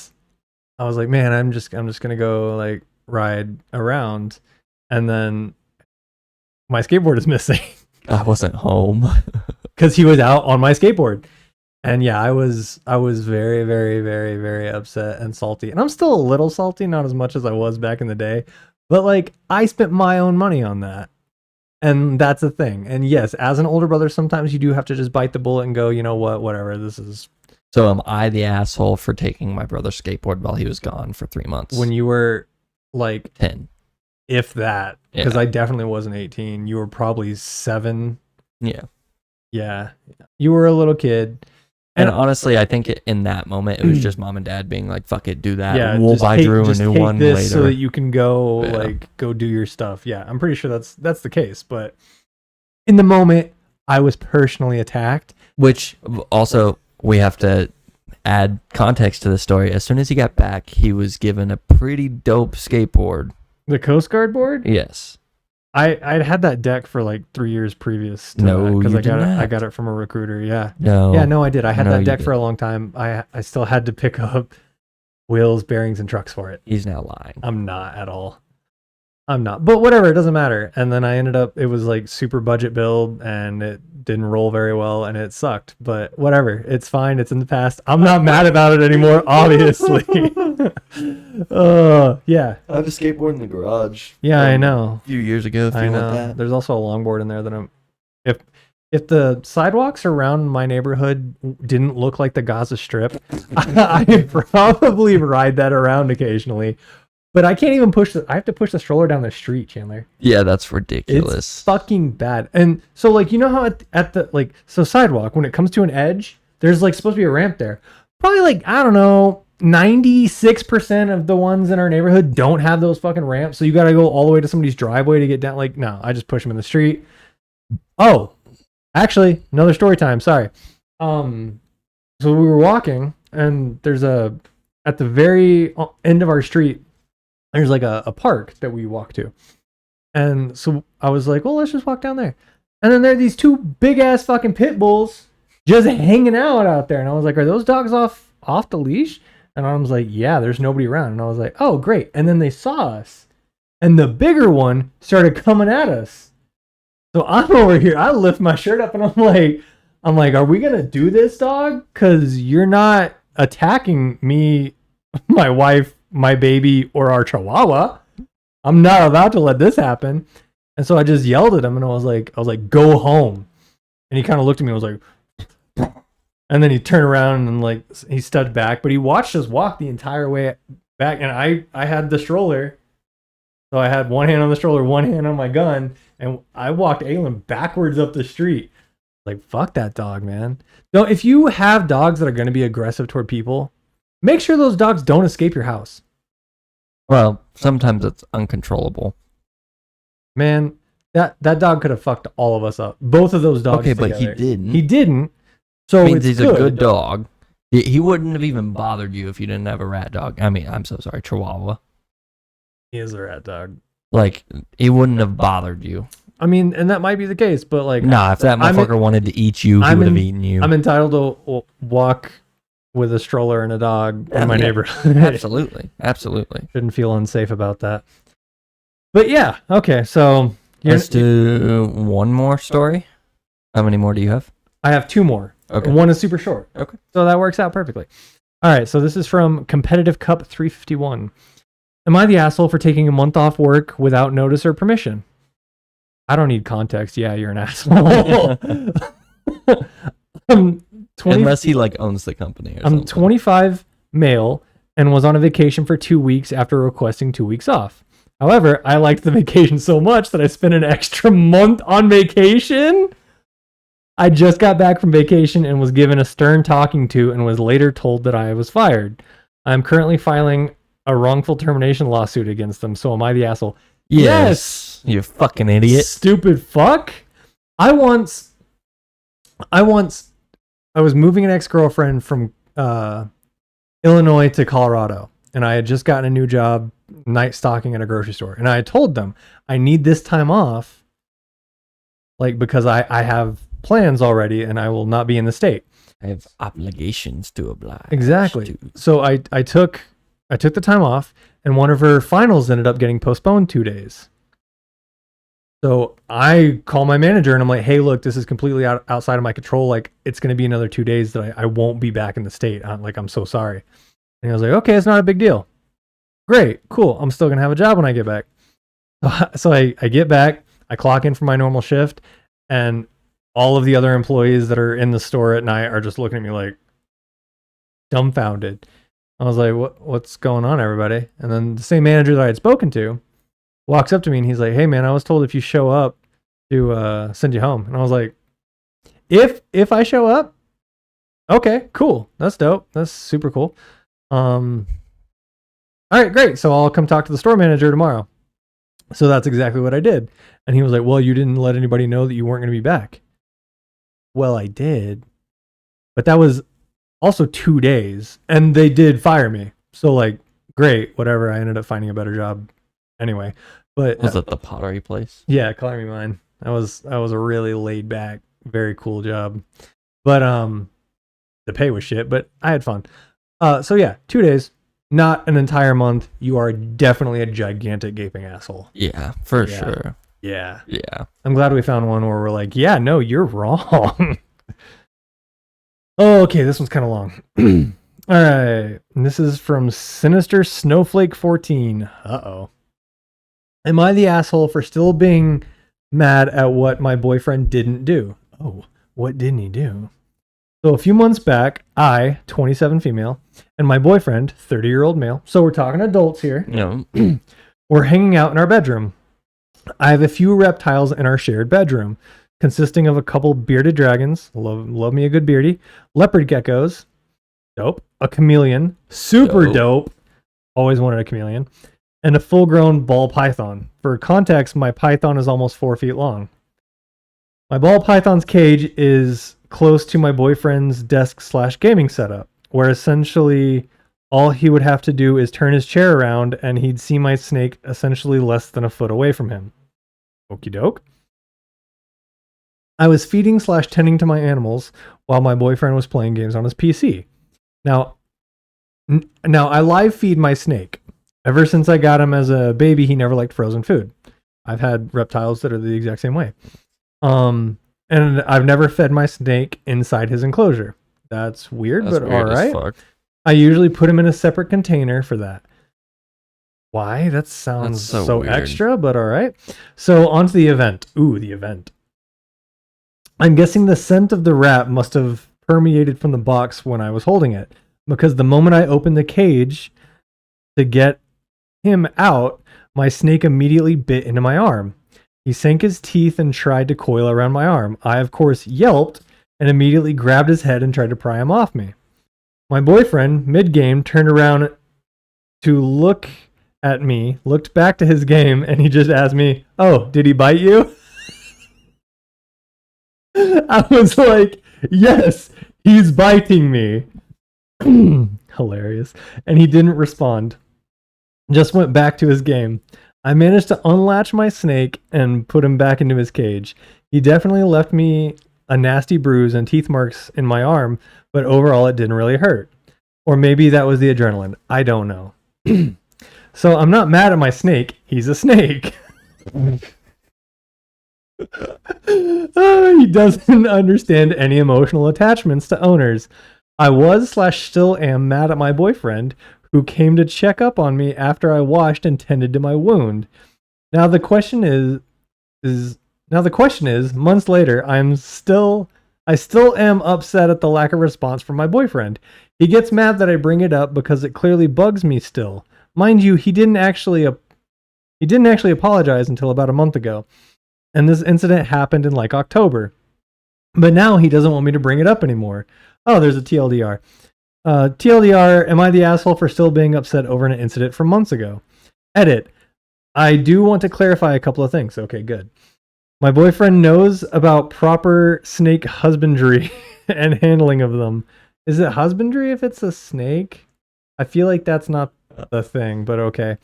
I was like, man, I'm just gonna go like ride around, and then my skateboard is missing. I wasn't home because he was out on my skateboard, And yeah, I was very, very, very, very upset and salty. And I'm still a little salty, not as much as I was back in the day. But like I spent my own money on that. And that's the thing. And yes, as an older brother, sometimes you do have to just bite the bullet and go, you know what, whatever. This is So am I the asshole for taking my brother's skateboard while he was gone for 3 months? when you were like 10. if that, because Yeah. I definitely wasn't 18. You were probably 7. Yeah. Yeah. You were a little kid. And honestly, I think in that moment, it was just mom and dad being like, fuck it, do that. Yeah, We'll just buy Drew a new take one this later. so that you can go Yeah. go do your stuff. Yeah, I'm pretty sure that's the case. But in the moment, I was personally attacked. Which also, we have to add context to the story. As soon as he got back, he was given a pretty dope skateboard. The Coast Guard board. Yes. I'd had that deck for like 3 years previous to No, because you I did got it. I not. got it from a recruiter. Yeah. No. Yeah, no, I did. I had No, that you deck for a didn't. long time. I still had to pick up wheels, bearings, and trucks for it. He's now lying. I'm not at all. I'm not. But whatever, it doesn't matter. And then I ended up it was like super budget build and it didn't roll very well and it sucked. But whatever. It's fine. It's in the past. I'm not mad about it anymore, obviously. Yeah. I have a skateboard in the garage. Yeah, I know. A few years ago, if I you know. want that. There's also a longboard in there that I'm if the sidewalks around my neighborhood didn't look like the Gaza Strip, I'd probably ride that around occasionally. But I can't even I have to push the stroller down the street, Chandler. Yeah, that's It's ridiculous. fucking bad. And so like you know how at the like so sidewalk when it comes to an edge, there's like supposed to be a ramp there. Probably like I don't know, 96% of the ones in our neighborhood don't have those fucking ramps. So you got to go all the way to somebody's driveway to get down. Like no, I just push them in the street. Oh, actually, another story time. Sorry. So we were walking, and there's at the very end of our street, there's like a park that we walk to. And so I was like, well, let's just walk down there. And then there are these 2 big ass fucking pit bulls just hanging out there. And I was like, are those dogs off the leash? And I was like, yeah, there's nobody around. And I was like, oh, great. And then they saw us. And the bigger one started coming at us. So I'm over here. I lift my shirt up and I'm like, are we going to do this, dog? Because you're not attacking me, my wife, my baby, or our chihuahua. I'm not about to let this happen. And so I just yelled at him and I was like, go home. And he kind of looked at me and was like, and then he turned around and like he stepped back, but he watched us walk the entire way back. And I had the stroller. So I had one hand on the stroller, one hand on my gun, and I walked Aylin backwards up the street. Like, fuck that dog, man. No, if you have dogs that are going to be aggressive toward people, make sure those dogs don't escape your house. Well, sometimes it's uncontrollable. Man, that dog could have fucked all of us up. Both of those dogs. Okay, but he together. didn't. He didn't. So means it's he's a good dog. He wouldn't have even bothered you if you didn't have a rat dog. I mean, I'm so sorry, Chihuahua. He is a rat dog. Like, he wouldn't have bothered you. I mean, and that might be the case, but like, Nah, if that motherfucker wanted to eat you, he would have eaten you. I'm entitled to walk with a stroller and a dog in my Yeah, neighborhood. Absolutely. Absolutely. Shouldn't feel unsafe about that. But yeah, okay, so Let's do one more story. How many more do you have? I have 2 more. Okay. One is super short. Okay. So that works out perfectly. All right, so this is from Competitive Cup 351. Am I the asshole for taking a month off work without notice or permission? I don't need context. Yeah, you're an asshole. I'm 20, Unless he like owns the company or I'm something. 25, male, and was on a vacation for 2 weeks after requesting 2 weeks off. However, I liked the vacation so much that I spent an extra month on vacation. I just got back from vacation and was given a stern talking to and was later told that I was fired. I'm currently filing a wrongful termination lawsuit against them, so am I the asshole? Yes. You fucking idiot. Stupid fuck. I was moving an ex-girlfriend from Illinois to Colorado, and I had just gotten a new job night stocking at a grocery store. And I had told them I need this time off, like because I have plans already and I will not be in the state. I have obligations to oblige. Exactly. to. So I took the time off, and one of her finals ended up getting postponed 2 days. So I call my manager and I'm like, hey, look, this is completely outside of my control. Like, it's going to be another 2 days that I won't be back in the state. I'm so sorry. And he was like, okay, it's not a big deal. Great, cool. I'm still going to have a job when I get back. So I get back, I clock in for my normal shift, and all of the other employees that are in the store at night are just looking at me like dumbfounded. I was like, what's going on, everybody? And then the same manager that I had spoken to walks up to me and he's like, hey man, I was told if you show up to send you home. And I was like, if I show up, okay, cool. That's dope. That's super cool. All right, great. So I'll come talk to the store manager tomorrow. So that's exactly what I did. And he was like, well, you didn't let anybody know that you weren't going to be back. Well, I did. But that was also 2 days. And they did fire me. So, like, great, whatever. I ended up finding a better job anyway. But Was it the pottery place? yeah, Calgary Mine. That was a really laid back, very cool job. But the pay was shit, but I had fun. So yeah, 2 days. Not an entire month. You are definitely a gigantic gaping asshole. Yeah, for Yeah. sure. Yeah. Yeah. I'm glad we found one where we're like, yeah, no, you're wrong. Oh, okay, this one's kind of long. All right. And this is from Sinister Snowflake 14. Uh-oh. Am I the asshole for still being mad at what my boyfriend didn't do? Oh, what didn't he do? So a few months back, I, 27 female, and my boyfriend, 30-year-old male, so we're talking adults here, we're hanging out in our bedroom. I have a few reptiles in our shared bedroom, consisting of a couple bearded dragons, love me a good beardy, leopard geckos, dope, a chameleon, super dope, always wanted a chameleon, and a full-grown ball python. For context, my python is almost 4 feet long. My ball python's cage is close to my boyfriend's desk/gaming setup, where essentially all he would have to do is turn his chair around and he'd see my snake essentially less than a foot away from him. Okie doke. I was feeding/tending to my animals while my boyfriend was playing games on his PC. Now I live feed my snake. Ever since I got him as a baby, he never liked frozen food. I've had reptiles that are the exact same way. And I've never fed my snake inside his enclosure. That's weird, but all right. I usually put him in a separate container for that. Why? That sounds so extra, but all right. So on to the event. Ooh, the event. I'm guessing the scent of the rat must have permeated from the box when I was holding it, because the moment I opened the cage to get him out, my snake immediately bit into my arm. He sank his teeth and tried to coil around my arm. I, of course, yelped and immediately grabbed his head and tried to pry him off me. My boyfriend, mid-game, turned around to look at me, looked back to his game, and he just asked me, oh, did he bite you? I was like, yes, he's biting me. Hilarious. And he didn't respond. Just went back to his game. I managed to unlatch my snake and put him back into his cage. He definitely left me a nasty bruise and teeth marks in my arm, but overall it didn't really hurt. Or maybe that was the adrenaline. I don't know. So I'm not mad at my snake. He's a snake. He doesn't understand any emotional attachments to owners. I was/still am mad at my boyfriend, who came to check up on me after I washed and tended to my wound. Now the question is months later, I still am upset at the lack of response from my boyfriend. He gets mad that I bring it up because it clearly bugs me still. Mind you, he didn't actually apologize until about a month ago. And this incident happened in like October. But now he doesn't want me to bring it up anymore. Oh, there's a TLDR. TLDR, am I the asshole for still being upset over an incident from months ago? Edit. I do want to clarify a couple of things. Okay, good. My boyfriend knows about proper snake husbandry and handling of them. Is it husbandry if it's a snake? I feel like that's not the thing, but okay.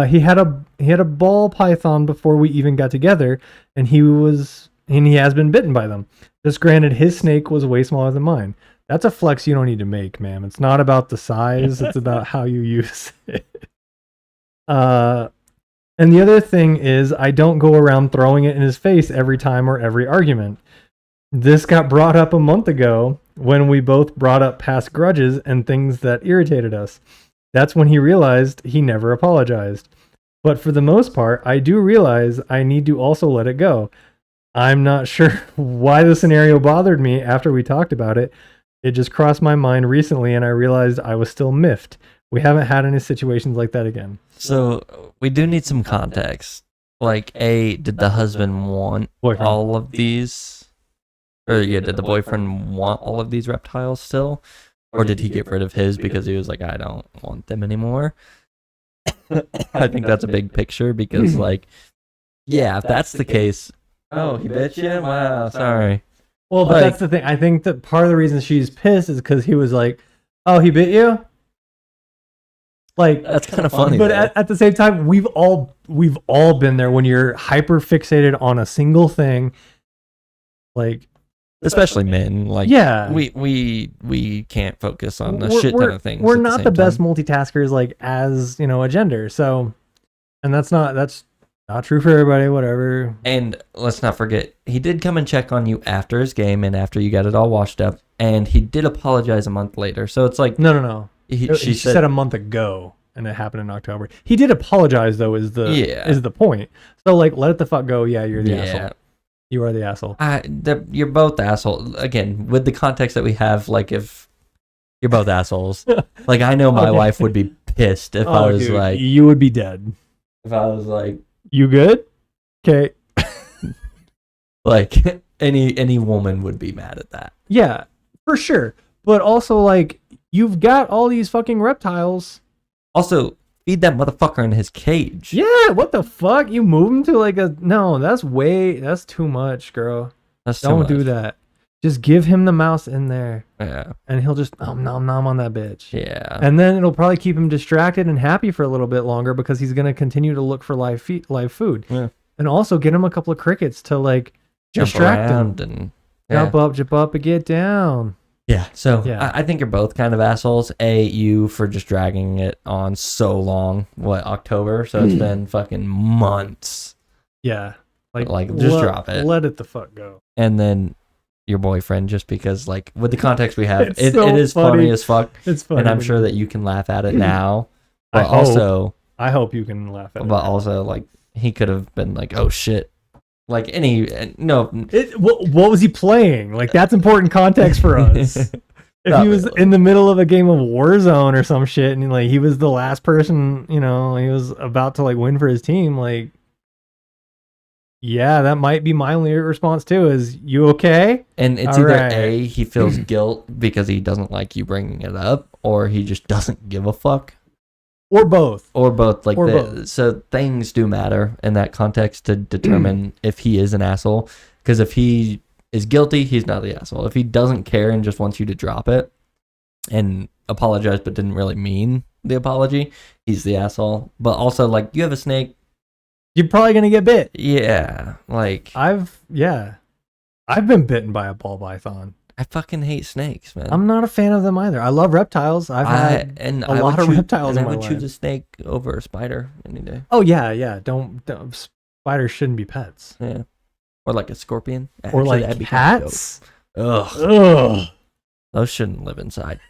He had a ball python before we even got together, and he has been bitten by them. Just granted, his snake was way smaller than mine. That's a flex you don't need to make, ma'am. It's not about the size, it's about how you use it. And And the other thing is, I don't go around throwing it in his face every time or every argument. This got brought up a month ago when we both brought up past grudges and things that irritated us. That's when he realized he never apologized. But for the most part, I do realize I need to also let it go. I'm not sure why the scenario bothered me after we talked about it. It just crossed my mind recently and I realized I was still miffed. We haven't had any situations like that again. So we do need some context. Like, did the husband want Boyfriend. all of these? Or did the boyfriend want all of these reptiles still? Or did he get rid of his because he was like, I don't want them anymore? I think that's a big picture because, like, yeah, if that's the case. Oh, he bit you? Wow, sorry. Well, but that's the thing. I think that part of the reason she's pissed is because he was like, oh, he bit you? Like, that's kind of funny. But at the same time, we've all been there when you're hyper fixated on a single thing. Like, especially men. Like, yeah, we can't focus on a shit ton of things. We're not the best multitaskers, like, as you know, a gender. So, and that's not true for everybody. Whatever. And let's not forget, he did come and check on you after his game and after you got it all washed up, and he did apologize a month later. So it's like, no. She said a month ago, and it happened in October. He did apologize, though. Is the point? So, like, let it the fuck go. Yeah, you're the asshole. You are the asshole. You're both assholes. Again, with the context that we have, like, if you're both assholes, like, I know my wife would be pissed if I was like, you would be dead. If I was like, you good? Okay. Like, any woman would be mad at that. Yeah, for sure. But also, like, you've got all these fucking reptiles. Also, feed that motherfucker in his cage. Yeah, what the fuck? You move him to like a... No, that's too much, girl. Don't do that. Just give him the mouse in there. Yeah. And he'll just nom on that bitch. Yeah. And then it'll probably keep him distracted and happy for a little bit longer because he's going to continue to look for live food. Yeah. And also get him a couple of crickets to, like, distract him. And jump up, and get down. Yeah, so yeah. I think you're both kind of assholes. You for just dragging it on so long. What, October? So it's been fucking months. Yeah. Like just drop it. Let it the fuck go. And then your boyfriend, just because, like, with the context we have, it is funny. funny as fuck. It's funny. And I'm sure that you can laugh at it now. But I hope you can laugh at it. But also, like, he could have been like, oh shit. Like, what was he playing? Like, that's important context for us. If he was in the middle of a game of Warzone or some shit, and like he was the last person, you know, he was about to like win for his team, like, yeah, that might be my only response too. Is you okay? And it's either he feels guilt because he doesn't like you bringing it up, or he just doesn't give a fuck. Or both. Like, both. So things do matter in that context to determine if he is an asshole. Because if he is guilty, he's not the asshole. If he doesn't care and just wants you to drop it and apologize but didn't really mean the apology, he's the asshole. But also, like, you have a snake, you're probably going to get bit. Yeah. Like, I've been bitten by a ball python. I fucking hate snakes, man. I'm not a fan of them either. I love reptiles. I've had a lot of reptiles in my life. I would choose a snake over a spider any day. Oh, yeah. Don't spiders shouldn't be pets. Yeah. Or like a scorpion. Or like cats. Ugh. Those shouldn't live inside.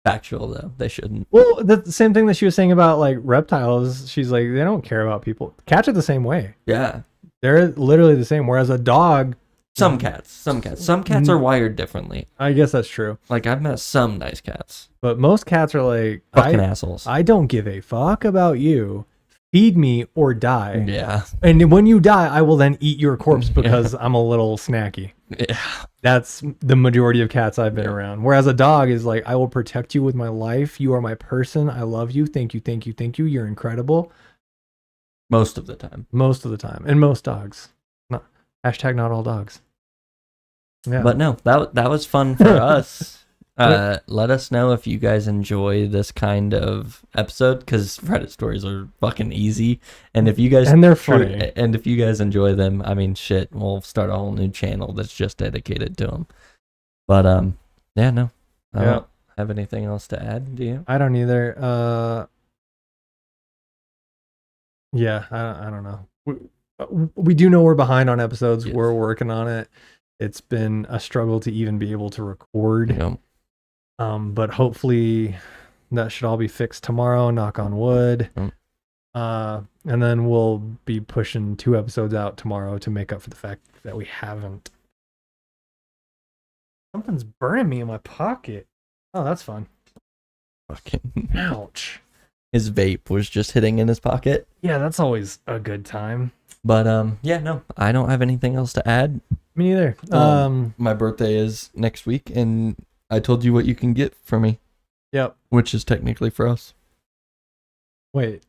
Factual, though. They shouldn't. Well, the same thing that she was saying about, like, reptiles. She's like, they don't care about people. Cats are the same way. Yeah. They're literally the same. Whereas a dog... Some cats are wired differently. I guess that's true. Like, I've met some nice cats. But most cats are like... fucking assholes. I don't give a fuck about you. Feed me or die. Yeah. And when you die, I will then eat your corpse because I'm a little snacky. Yeah. That's the majority of cats I've been around. Whereas a dog is like, I will protect you with my life. You are my person. I love you. Thank you. You're incredible. Most of the time. And most dogs. Not all dogs. Yeah. But no, that was fun for us. Let us know if you guys enjoy this kind of episode, because Reddit stories are fucking easy, and if you guys they're funny, and if you guys enjoy them, I mean, shit, we'll start a whole new channel that's just dedicated to them. But I don't have anything else to add. Do you? I don't either. Yeah, I don't know. We do know we're behind on episodes. Yes. We're working on it. It's been a struggle to even be able to record. Yep. But hopefully that should all be fixed tomorrow, knock on wood. Yep. And then we'll be pushing 2 episodes out tomorrow to make up for the fact that we haven't. Something's burning me in my pocket. Oh, that's fun. Fucking Ouch. his vape was just hitting in his pocket. Yeah, that's always a good time. But yeah, no, I don't have anything else to add. Me neither. My birthday is next week, and I told you what you can get for me. Yep. Which is technically for us. Wait.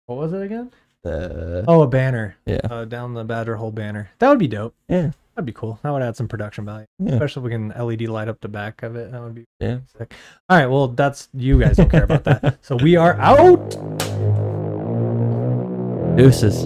What was it again? Oh, a banner. yeah. Down the Badgerhole banner. That would be dope. Yeah. That'd be cool. That would add some production value. Yeah. Especially if we can LED light up the back of it. That would be Yeah. sick. All right. Well, that's you guys don't care about that. So we are out. Deuces.